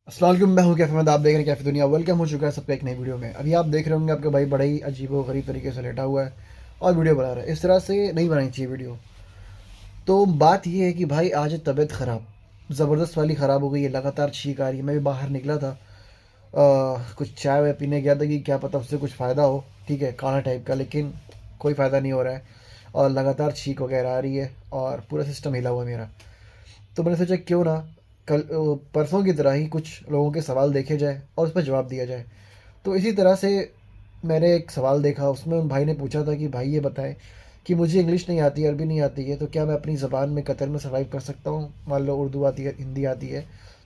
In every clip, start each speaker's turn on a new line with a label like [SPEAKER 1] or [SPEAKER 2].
[SPEAKER 1] अस्सलाम वालेकुम, मैं हूं कैफ़े अहमद। आप देख रहे हैं कैफ़े दुनिया। वेलकम हो चुका है सबका एक नई वीडियो में। अभी आप देख रहे होंगे आपका भाई बड़ा ही अजीब व गरीब तरीके से लेटा हुआ है और वीडियो बना रहा है। इस तरह से नहीं बनानी चाहिए वीडियो। तो बात ये है कि भाई आज तबीयत ख़राब, ज़बरदस्त वाली ख़राब हो गई है। लगातार छींक आ रही है। मैं भी बाहर निकला था, कुछ चाय वाय पीने गया था कि क्या पता उससे कुछ फ़ायदा हो। ठीक है, काढ़ा टाइप का, लेकिन कोई फ़ायदा नहीं हो रहा है और लगातार छींक वगैरह आ रही है और पूरा सिस्टम हिला हुआ है मेरा। तो मैंने सोचा क्यों ना कल परसों की तरह ही कुछ लोगों के सवाल देखे जाए और उस पर जवाब दिया जाए। तो इसी तरह से मैंने एक सवाल देखा, उसमें उन भाई ने पूछा था कि भाई ये बताएं कि मुझे इंग्लिश नहीं आती, अरबी नहीं आती है, तो क्या मैं अपनी ज़बान में कतर में सर्वाइव कर सकता हूँ। मान लो उर्दू आती है, हिंदी आती है,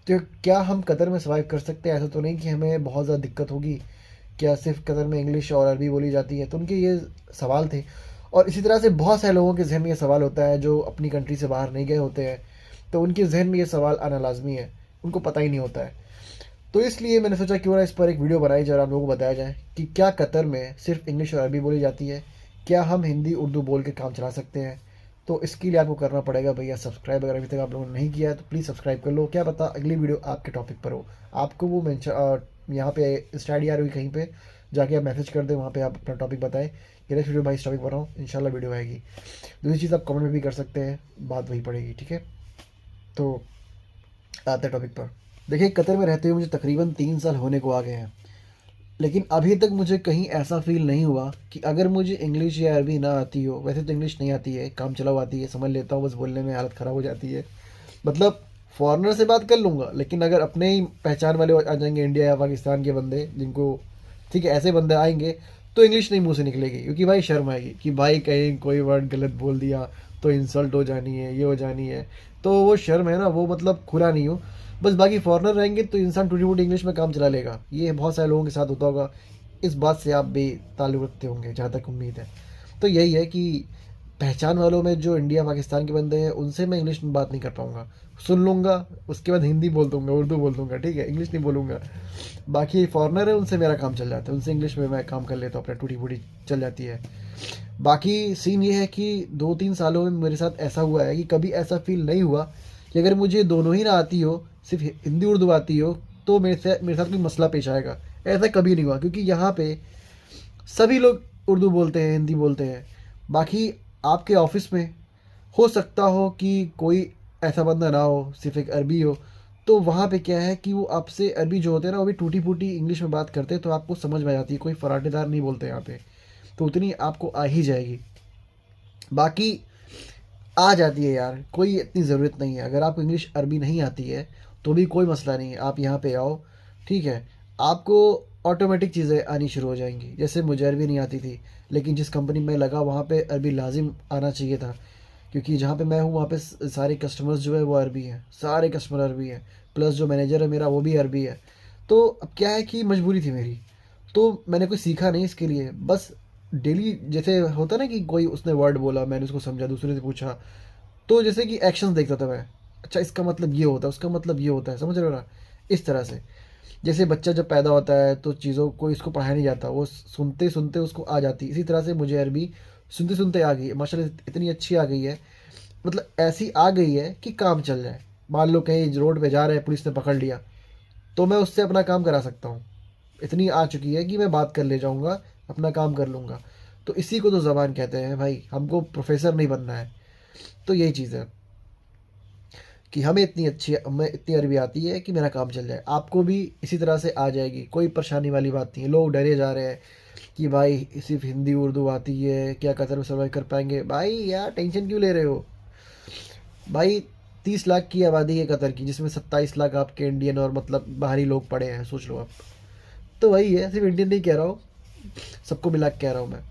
[SPEAKER 1] तो क्या हम कतर में सर्वाइव कर सकते हैं? ऐसा तो नहीं कि हमें बहुत ज़्यादा दिक्कत होगी। क्या सिर्फ कतर में इंग्लिश और अरबी बोली जाती है? तो उनके ये सवाल थे। और इसी तरह से बहुत सारे लोगों के जहन में ये सवाल होता है जो अपनी कंट्री से बाहर नहीं गए होते हैं, तो उनके जहन में ये सवाल आना लाजमी है, उनको पता ही नहीं होता है। तो इसलिए मैंने सोचा क्यों ना इस पर एक वीडियो बनाई जाए और आप लोगों को बताया जाए कि क्या कतर में सिर्फ इंग्लिश और अरबी बोली जाती है, क्या हम हिंदी उर्दू बोल के काम चला सकते हैं। तो इसके लिए आपको करना पड़ेगा भैया सब्सक्राइब। अगर अभी तक आप लोगों ने नहीं किया है तो प्लीज़ सब्सक्राइब कर लो। क्या पता अगली वीडियो आपके टॉपिक पर हो, आपको वो मेंशन यहाँ पे इंस्टा आई डी आ रही कहीं पे, जाके आप मैसेज कर दें, वहाँ पे आप अपना टॉपिक बताएं कि नेक्स्ट वीडियो भाई इस टॉपिक पर बनाओ, इंशाल्लाह वीडियो आएगी। दूसरी चीज़ आप कमेंट में भी कर सकते हैं, बात वही पड़ेगी। ठीक है, तो आते हैं टॉपिक पर। देखिए, कतर में रहते हुए मुझे तकरीबन 3 साल होने को आ गए हैं, लेकिन अभी तक मुझे कहीं ऐसा फ़ील नहीं हुआ कि अगर मुझे इंग्लिश या अरबी ना आती हो। वैसे तो इंग्लिश नहीं आती है, काम चलाओ आती है, समझ लेता हूँ, बस बोलने में हालत ख़राब हो जाती है। मतलब फॉरेनर से बात कर लूँगा, लेकिन अगर अपने ही पहचान वाले आ जाएंगे, इंडिया या पाकिस्तान के बंदे जिनको, ठीक है, ऐसे बंदे आएंगे, तो इंग्लिश नहीं मुंह से निकलेगी, क्योंकि भाई शर्म आएगी कि भाई कहीं कोई वर्ड गलत बोल दिया तो इंसल्ट हो जानी है, ये हो जानी है। तो वो शर्म है ना, वो मतलब खुला नहीं हो। बस बाकी फॉरेनर रहेंगे तो इंसान टूटी फूटी इंग्लिश में काम चला लेगा। ये बहुत सारे लोगों के साथ होता होगा, इस बात से आप भी ताल्लुक़ रखते होंगे जहाँ तक उम्मीद है। तो यही है कि पहचान वालों में जो इंडिया पाकिस्तान के बंदे हैं उनसे मैं इंग्लिश में बात नहीं कर पाऊँगा। सुन लूँगा, उसके बाद हिंदी बोल दूँगा, उर्दू बोल दूँगा, ठीक है, इंग्लिश नहीं बोलूँगा। बाकी फॉरेनर है उनसे मेरा काम चल जाता है, उनसे इंग्लिश में मैं काम कर लेता हूँ, अपना टूटी फूटी चल जाती है। बाकी सीन ये है कि 2-3 सालों में मेरे साथ ऐसा हुआ है कि कभी ऐसा फील नहीं हुआ कि अगर मुझे दोनों ही ना आती हो, सिर्फ हिंदी उर्दू आती हो, तो मेरे साथ कोई मसला पेश आएगा। ऐसा कभी नहीं हुआ, क्योंकि यहाँ पे सभी लोग उर्दू बोलते हैं, हिंदी बोलते हैं। बाकी आपके ऑफिस में हो सकता हो कि कोई ऐसा बंदा ना हो, सिर्फ एक अरबी हो, तो वहाँ पे क्या है कि वो आपसे अरबी जो होते हैं ना, वो भी टूटी फूटी इंग्लिश में बात करते हैं, तो आपको समझ में आ जाती है। कोई फराटेदार नहीं बोलते यहाँ पे, तो उतनी आपको आ ही जाएगी। बाकी आ जाती है यार, कोई इतनी ज़रूरत नहीं है। अगर आपको इंग्लिश अरबी नहीं आती है तो भी कोई मसला नहीं है, आप यहाँ पे आओ, ठीक है, आपको ऑटोमेटिक चीज़ें आनी शुरू हो जाएंगी। जैसे मुझे अरबी नहीं आती थी, लेकिन जिस कंपनी में लगा वहाँ पे अरबी लाजिम आना चाहिए था, क्योंकि जहाँ पे मैं हूँ वहाँ पे सारे कस्टमर्स जो है वो अरबी हैं, सारे कस्टमर अरबी हैं, प्लस जो मैनेजर है मेरा वो भी अरबी है। तो अब क्या है कि मजबूरी थी मेरी, तो मैंने कुछ सीखा नहीं इसके लिए, बस डेली जैसे होता ना कि कोई उसने वर्ड बोला, मैंने उसको समझा, दूसरे से पूछा, तो जैसे कि एक्शंस देखता था मैं। अच्छा, इसका मतलब ये होता है, उसका मतलब ये होता है, समझ रहे हो ना? इस तरह से जैसे बच्चा जब पैदा होता है तो चीज़ों को इसको पढ़ाया नहीं जाता, वो सुनते सुनते उसको आ जाती। इसी तरह से मुझे अरबी सुनते सुनते आ गई है, माशाल्लाह इतनी अच्छी आ गई है। मतलब ऐसी आ गई है कि काम चल जाए। मान लो कहीं रोड पे जा रहे हैं, पुलिस ने पकड़ लिया, तो मैं उससे अपना काम करा सकता हूँ। इतनी आ चुकी है कि मैं बात कर ले जाऊँगा, अपना काम कर लूँगा। तो इसी को तो ज़बान कहते हैं भाई, हमको प्रोफेसर नहीं बनना है। तो यही चीज़ है कि हमें इतनी अरबी आती है कि मेरा काम चल जाए। आपको भी इसी तरह से आ जाएगी, कोई परेशानी वाली बात नहीं है। लोग डरे जा रहे हैं कि भाई सिर्फ हिंदी उर्दू आती है, क्या कतर में सर्वाइव कर पाएंगे। भाई यार टेंशन क्यों ले रहे हो भाई? 30 लाख की आबादी है कतर की, जिसमें 27 लाख आपके इंडियन और मतलब बाहरी लोग पड़े हैं, सोच लो आप। तो वही है, सिर्फ इंडियन नहीं कह रहा हूँ, सबको मिला के कह रहा हूँ मैं।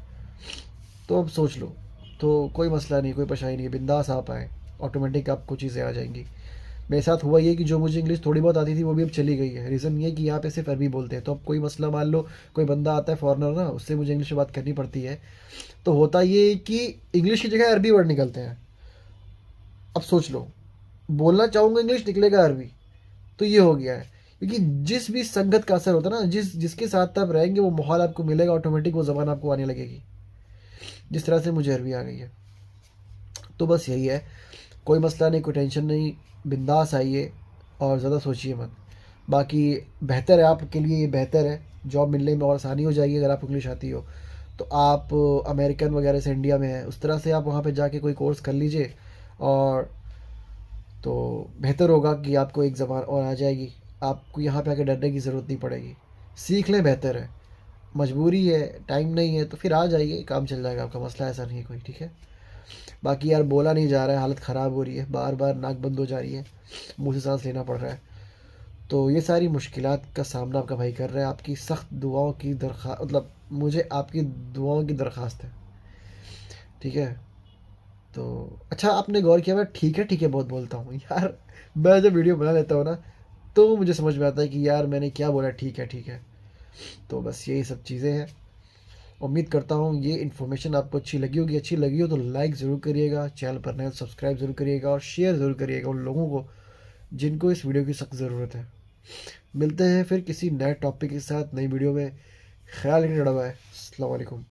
[SPEAKER 1] तो अब सोच लो, तो कोई मसला नहीं, कोई परेशानी नहीं है, बिंदास आप आए, ऑटोमेटिक आपको चीज़ें आ जाएंगी। मेरे साथ हुआ ये कि जो मुझे इंग्लिश थोड़ी बहुत आती थी वो भी अब चली गई है। रीज़न ये कि यहाँ पे सिर्फ अरबी बोलते हैं, तो अब कोई मसला, मान लो कोई बंदा आता है फॉरेनर ना, उससे मुझे इंग्लिश में बात करनी पड़ती है, तो होता ये कि इंग्लिश की जगह अरबी वर्ड निकलते हैं। अब सोच लो, बोलना चाहूँगा इंग्लिश, निकलेगा अरबी। तो ये हो गया है, क्योंकि जिस भी संगत का असर होता है ना, जिसके साथ आप रहेंगे वो माहौल आपको मिलेगा, ऑटोमेटिक वो ज़बान आपको आने लगेगी। जिस तरह से मुझे अरबी आ गई है। तो बस यही है, कोई मसला नहीं, कोई टेंशन नहीं, बिंदास आइए और ज़्यादा सोचिए मत। बाकी बेहतर है, आपके लिए ये बेहतर है, जॉब मिलने में और आसानी हो जाएगी अगर आप इंग्लिश आती हो। तो आप अमेरिकन वगैरह से इंडिया में है, उस तरह से आप वहाँ पे जाके कोई कोर्स कर लीजिए, और तो बेहतर होगा कि आपको एक ज़बान और आ जाएगी, आपको यहाँ पे आके डरने की ज़रूरत नहीं पड़ेगी। सीख लें, बेहतर है। मजबूरी है, टाइम नहीं है तो फिर आ जाइए, काम चल जाएगा आपका, मसला ऐसा नहीं है कोई, ठीक है। बाकी यार बोला नहीं जा रहा है, हालत ख़राब हो रही है, बार बार नाक बंद हो जा रही है, मुंह से सांस लेना पड़ रहा है। तो ये सारी मुश्किलात का सामना आपका भाई कर रहा है। आपकी सख्त दुआओं की दरख्वास्त, मतलब मुझे आपकी दुआओं की दरख्वास्त है, ठीक है। तो अच्छा, आपने गौर किया मैं ठीक है बहुत बोलता हूँ यार। मैं जब वीडियो बना लेता हूँ ना, तो मुझे समझ में आता है कि यार मैंने क्या बोला, ठीक है। तो बस यही सब चीज़ें हैं। उम्मीद करता हूँ ये इन्फॉर्मेशन आपको अच्छी लगी होगी। अच्छी लगी हो तो लाइक ज़रूर करिएगा, चैनल पर नए सब्सक्राइब ज़रूर करिएगा, और शेयर ज़रूर करिएगा उन लोगों को जिनको इस वीडियो की सख्त ज़रूरत है। मिलते हैं फिर किसी नए टॉपिक के साथ नई वीडियो में। ख्याल रखिए, अस्सलाम वालेकुम।